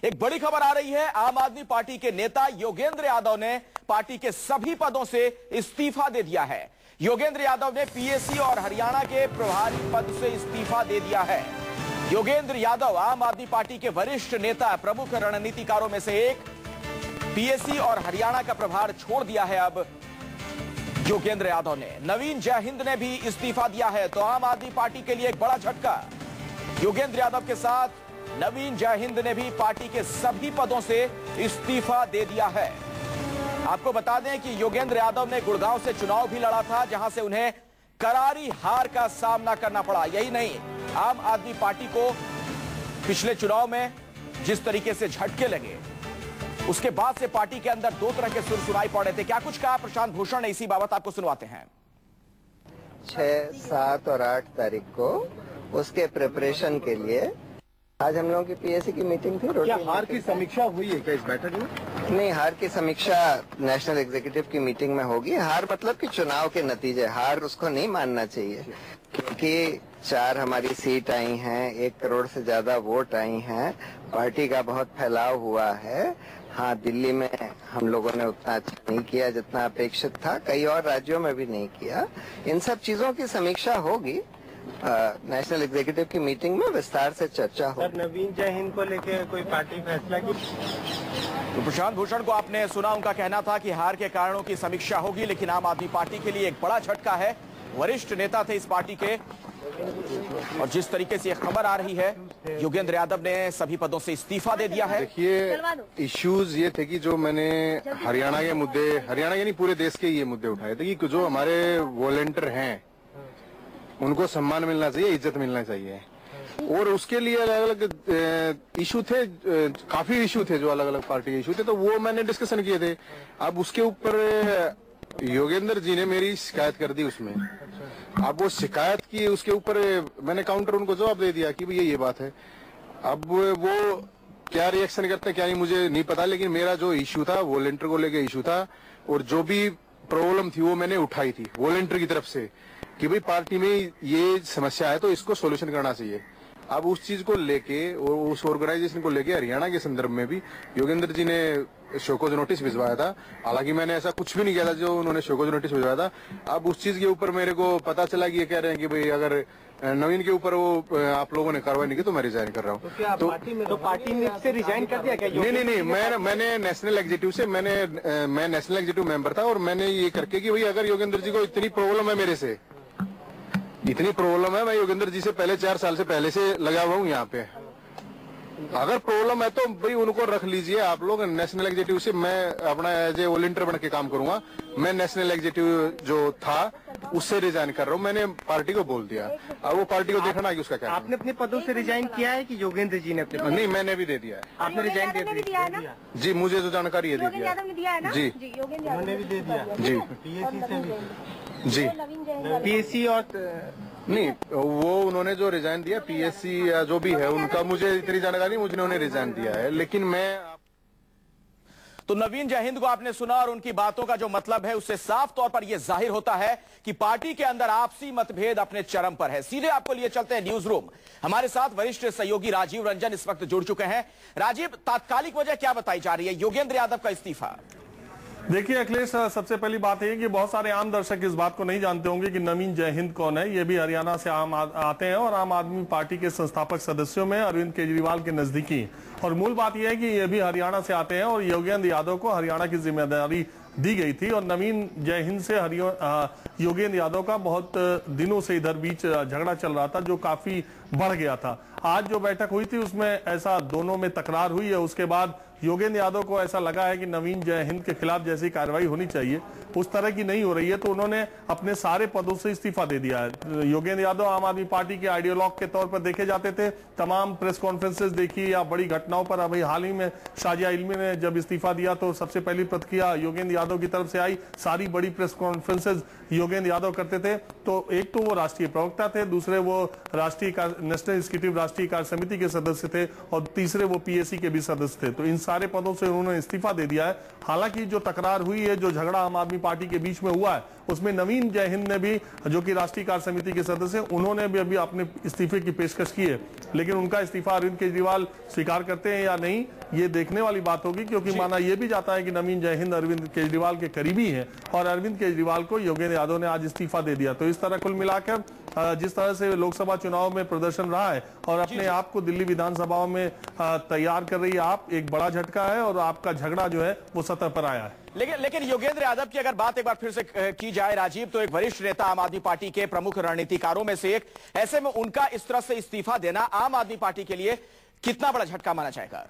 एक बड़ी खबर आ रही है। आम आदमी पार्टी के नेता योगेंद्र यादव ने पार्टी के सभी पदों से इस्तीफा दे दिया है। योगेंद्र यादव ने पीएसी और हरियाणा के प्रभारी पद से इस्तीफा दे दिया है। योगेंद्र यादव आम आदमी पार्टी के वरिष्ठ नेता, प्रमुख रणनीतिकारों में से एक, पीएसी और हरियाणा का प्रभार छोड़ दिया है। अब योगेंद्र यादव ने, नवीन जयहिंद ने भी इस्तीफा दिया है। तो आम आदमी पार्टी के लिए एक बड़ा झटका। योगेंद्र यादव के साथ नवीन जयहिंद ने भी पार्टी के सभी पदों से इस्तीफा दे दिया है। आपको बता दें कि योगेंद्र यादव ने गुड़गांव से चुनाव भी लड़ा था, जहां से उन्हें करारी हार का सामना करना पड़ा। यही नहीं, आम आदमी पार्टी को पिछले चुनाव में जिस तरीके से झटके लगे, उसके बाद से पार्टी के अंदर दो तरह के सुर सुनाई पड़ रहे थे। क्या कुछ कहा प्रशांत भूषण ने, इसी बाबत आपको सुनवाते हैं। 6, 7 और 8 तारीख को उसके प्रिपरेशन के लिए आज हम लोगों की पीएसी की मीटिंग थी। क्या हार की समीक्षा हुई है क्या इस बैठक में? नहीं, हार की समीक्षा नेशनल एग्जीक्यूटिव की मीटिंग में होगी। हार मतलब कि चुनाव के नतीजे, हार उसको नहीं मानना चाहिए, क्योंकि 4 हमारी सीट आई हैं, 1 करोड़ से ज्यादा वोट आई हैं, पार्टी का बहुत फैलाव हुआ है। हाँ, दिल्ली में हम लोगों ने उतना अच्छा नहीं किया जितना अपेक्षित था, कई और राज्यों में भी नहीं किया। इन सब चीजों की समीक्षा होगी, नेशनल एग्जीक्यूटिव की मीटिंग में विस्तार से चर्चा हो। नवीन जयहिंद को लेकर कोई पार्टी फैसला की? तो प्रशांत भूषण को आपने सुना, उनका कहना था कि हार के कारणों की समीक्षा होगी, लेकिन आम आदमी पार्टी के लिए एक बड़ा झटका है। वरिष्ठ नेता थे इस पार्टी के, और जिस तरीके से खबर आ रही है, योगेंद्र यादव ने सभी पदों से इस्तीफा दे दिया है। देखिए, इश्यूज ये थे कि जो मैंने हरियाणा के मुद्दे, हरियाणा यानी पूरे देश के ये मुद्दे उठाए थे कि जो हमारे वॉलंटियर हैं उनको सम्मान मिलना चाहिए, इज्जत मिलना चाहिए, और उसके लिए अलग अलग इशू थे, काफी इशू थे जो अलग अलग पार्टी के इशू थे, तो वो मैंने डिस्कशन किए थे। अब उसके ऊपर योगेंद्र जी ने मेरी शिकायत कर दी उसमें। अब वो शिकायत की, उसके ऊपर मैंने काउंटर उनको जवाब दे दिया कि भैया ये बात है। अब वो क्या रिएक्शन करते हैं क्या नहीं मुझे नहीं पता, लेकिन मेरा जो इशू था वॉलंटियर को लेके इशू था, और जो भी प्रॉब्लम थी वो मैंने उठाई थी वॉलंटियर की तरफ से कि भाई पार्टी में ये समस्या है तो इसको सोल्यूशन करना चाहिए। अब उस चीज को लेके और उस ऑर्गेनाइजेशन को लेके हरियाणा के संदर्भ में भी योगेंद्र जी ने शोकॉज नोटिस भिजवाया था। हालांकि मैंने ऐसा कुछ भी नहीं किया था जो उन्होंने शोकॉज नोटिस भिजवाया था। अब उस चीज के ऊपर मेरे को पता चला कि ये कह रहे हैं कि भाई अगर नवीन के ऊपर वो आप लोगों ने कार्रवाई नहीं की तो मैं रिजाइन कर रहा हूँ। तो पार्टी ने से रिजाइन कर दिया क्या? नहीं, मैंने नेशनल एग्जीक्यूटिव से मैं नेशनल एग्जीक्यूटिव मेंबर था, और मैंने ये करके कि भाई अगर योगेंद्र जी को इतनी प्रॉब्लम है, मेरे से इतनी प्रॉब्लम है, मैं योगेंद्र जी से पहले 4 साल से पहले से लगा हुआ हूँ यहाँ पे, अगर प्रॉब्लम है तो भाई उनको रख लीजिए आप लोग नेशनल एग्जीक्यूटिव से। मैं अपना एज ए वॉलंटियर बन के काम करूंगा। मैं नेशनल एग्जीक्यूटिव जो था उससे रिजाइन कर रहा हूँ, मैंने पार्टी को बोल दिया। अब वो पार्टी को देखना कि उसका क्या। आपने अपने पदों से रिजाइन किया है कि योगेंद्र जी ने अपने? नहीं, मैंने भी दे दिया है। आपने रिजाइन दे दिया? जी, मुझे जो जानकारी है दे दिया जी, उन्होंने भी दे दिया जी, पीएसी से भी जी। पीएसी और नहीं, वो उन्होंने जो रिजाइन दिया पीएससी या जो भी है उनका मुझे इतनी जानकारी, मुझे उन्होंने रिजाइन दिया है, लेकिन मैं। तो नवीन जयहिंद को आपने सुना, और उनकी बातों का जो मतलब है उससे साफ तौर पर यह जाहिर होता है कि पार्टी के अंदर आपसी मतभेद अपने चरम पर है। सीधे आपको लिए चलते हैं न्यूज रूम। हमारे साथ वरिष्ठ सहयोगी राजीव रंजन इस वक्त जुड़ चुके हैं। राजीव, तात्कालिक वजह क्या बताई जा रही है योगेंद्र यादव का इस्तीफा? देखिए अखिलेश, सबसे पहली बात है कि बहुत सारे आम दर्शक इस बात को नहीं जानते होंगे कि नवीन जयहिंद कौन है। ये भी हरियाणा से आते हैं और आम आदमी पार्टी के संस्थापक सदस्यों में अरविंद केजरीवाल के नजदीकी। और मूल बात यह है कि ये भी हरियाणा से आते हैं और योगेंद्र यादव को हरियाणा की जिम्मेदारी दी गई थी, और नवीन जयहिंद से योगेंद्र यादव का बहुत दिनों से इधर बीच झगड़ा चल रहा था, जो काफी बढ़ गया था। आज जो बैठक हुई थी उसमें ऐसा दोनों में तकरार हुई है। उसके बाद योगेंद्र यादव को ऐसा लगा है कि नवीन जयहिंद के खिलाफ जैसी कार्रवाई होनी चाहिए उस तरह की नहीं हो रही है, तो उन्होंने अपने सारे पदों से इस्तीफा दे दिया है। योगेंद्र यादव आम आदमी पार्टी के आइडियोलॉग के तौर पर देखे जाते थे। तमाम प्रेस कॉन्फ्रेंसेस देखी या बड़ी घटनाओं पर, अभी हाल ही में शाजिया इल्मी ने जब इस्तीफा दिया तो सबसे पहली प्रतिक्रिया योगेंद्र यादव की तरफ से आई। सारी बड़ी प्रेस कॉन्फ्रेंसेस योगेंद्र यादव करते थे, तो एक तो वो राष्ट्रीय प्रवक्ता थे, दूसरे वो राष्ट्रीय नेशनल एग्जीक्यूटिव राष्ट्रीय कार्य समिति के सदस्य थे, और तीसरे वो पीएसी के भी सदस्य थे। तो इन सारे पदों से उन्होंने इस्तीफा दे दिया है। हालांकि जो तकरार हुई है, जो झगड़ा आम आदमी पार्टी के बीच में हुआ है, उसमें नवीन जयहिंद ने भी, जो कि राष्ट्रीय कार्य समिति के सदस्य, उन्होंने भी अभी अपने इस्तीफे की पेशकश की है। लेकिन उनका इस्तीफा अरविंद केजरीवाल स्वीकार करते हैं या नहीं, ये देखने वाली बात होगी, क्योंकि माना यह भी जाता है कि नवीन जयहिंद अरविंद केजरीवाल के करीबी हैं और अरविंद केजरीवाल को योगेंद्र यादव ने आज इस्तीफा दे दिया। तो इस तरह कुल मिलाकर जिस तरह से लोकसभा चुनाव में प्रदर्शन रहा है और अपने आप को दिल्ली विधानसभा में तैयार कर रही है आप, एक बड़ा झटका है और आपका झगड़ा जो है वो सतह पर आया है। लेकिन योगेंद्र यादव की अगर बात एक बार फिर से की जाए राजीव, तो एक वरिष्ठ नेता, आम आदमी पार्टी के प्रमुख रणनीतिकारों में से एक, ऐसे में उनका इस तरह से इस्तीफा देना आम आदमी पार्टी के लिए कितना बड़ा झटका माना जाएगा?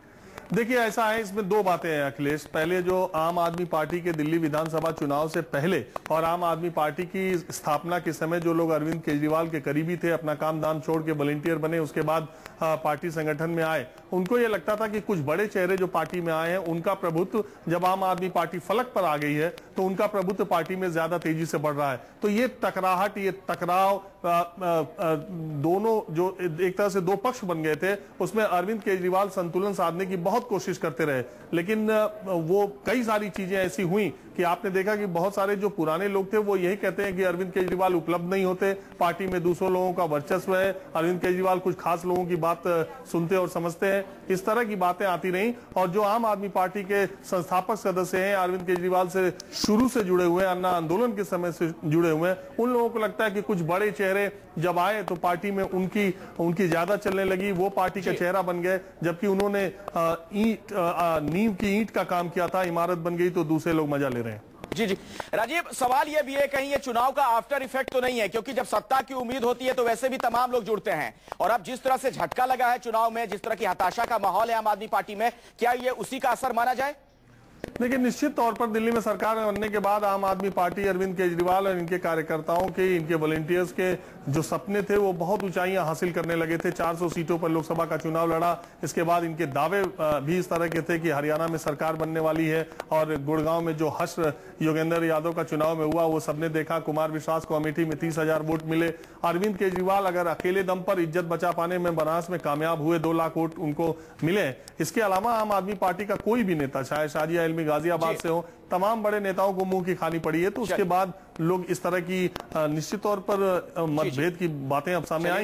देखिए, ऐसा है, इसमें दो बातें हैं अखिलेश। पहले जो आम आदमी पार्टी के दिल्ली विधानसभा चुनाव से पहले और आम आदमी पार्टी की स्थापना के समय जो लोग अरविंद केजरीवाल के करीबी थे, अपना काम दाम छोड़ के वॉलंटियर बने, उसके बाद पार्टी संगठन में आए, उनको ये लगता था कि कुछ बड़े चेहरे जो पार्टी में आए हैं, उनका प्रभुत्व, जब आम आदमी पार्टी फलक पर आ गई है तो उनका प्रभुत्व पार्टी में ज्यादा तेजी से बढ़ रहा है। तो ये टकराहट, ये टकराव, दोनों जो एक तरह से दो पक्ष बन गए थे, उसमें अरविंद केजरीवाल संतुलन साधने की बहुत कोशिश करते रहे। लेकिन वो कई सारी चीजें ऐसी हुई कि आपने देखा कि बहुत सारे जो पुराने लोग थे वो यही कहते हैं कि अरविंद केजरीवाल उपलब्ध नहीं होते, पार्टी में दूसरों लोगों का वर्चस्व है, अरविंद केजरीवाल कुछ खास लोगों की बात सुनते और समझते हैं, इस तरह की बातें आती रहीं। और जो आम आदमी पार्टी के संस्थापक सदस्य हैं, अरविंद केजरीवाल से शुरू से जुड़े हुए, अन्ना आंदोलन के समय से जुड़े हुए हैं, उन लोगों को लगता है कि कुछ बड़े चेहरे जब आए तो पार्टी में उनकी ज्यादा चलने लगी, वो पार्टी का चेहरा बन गए, जबकि उन्होंने नींव की ईंट का काम किया था, इमारत बन गई तो दूसरे लोग मजा ले रहे हैं। जी राजीव, सवाल यह भी है, कहीं ये चुनाव का आफ्टर इफेक्ट तो नहीं है? क्योंकि जब सत्ता की उम्मीद होती है तो वैसे भी तमाम लोग जुड़ते हैं, और अब जिस तरह से झटका लगा है चुनाव में, जिस तरह की हताशा का माहौल है आम आदमी पार्टी में, क्या ये उसी का असर माना जाए? देखिए, निश्चित तौर पर दिल्ली में सरकार बनने के बाद आम आदमी पार्टी, अरविंद केजरीवाल और इनके कार्यकर्ताओं के, इनके वॉलंटियर्स के जो सपने थे वो बहुत ऊंचाइयां हासिल करने लगे थे। 400 सीटों पर लोकसभा का चुनाव लड़ा। इसके बाद इनके दावे भी इस तरह के थे कि हरियाणा में सरकार बनने वाली है, और गुड़गांव में जो हश्र योगेंद्र यादव का चुनाव में हुआ वो सबने देखा। कुमार विश्वास को अमेठी में 30,000 वोट मिले। अरविंद केजरीवाल अगर अकेले दम पर इज्जत बचा पाने में बनारस में कामयाब हुए, 2 लाख वोट उनको मिले। इसके अलावा आम आदमी पार्टी का कोई भी नेता, चाहे शाजिया इल्मी गाजियाबाद से हो, तमाम बड़े नेताओं को मुंह की खानी पड़ी है। तो उसके बाद लोग इस तरह की निश्चित तौर पर मतभेद की बातें अब सामने आई।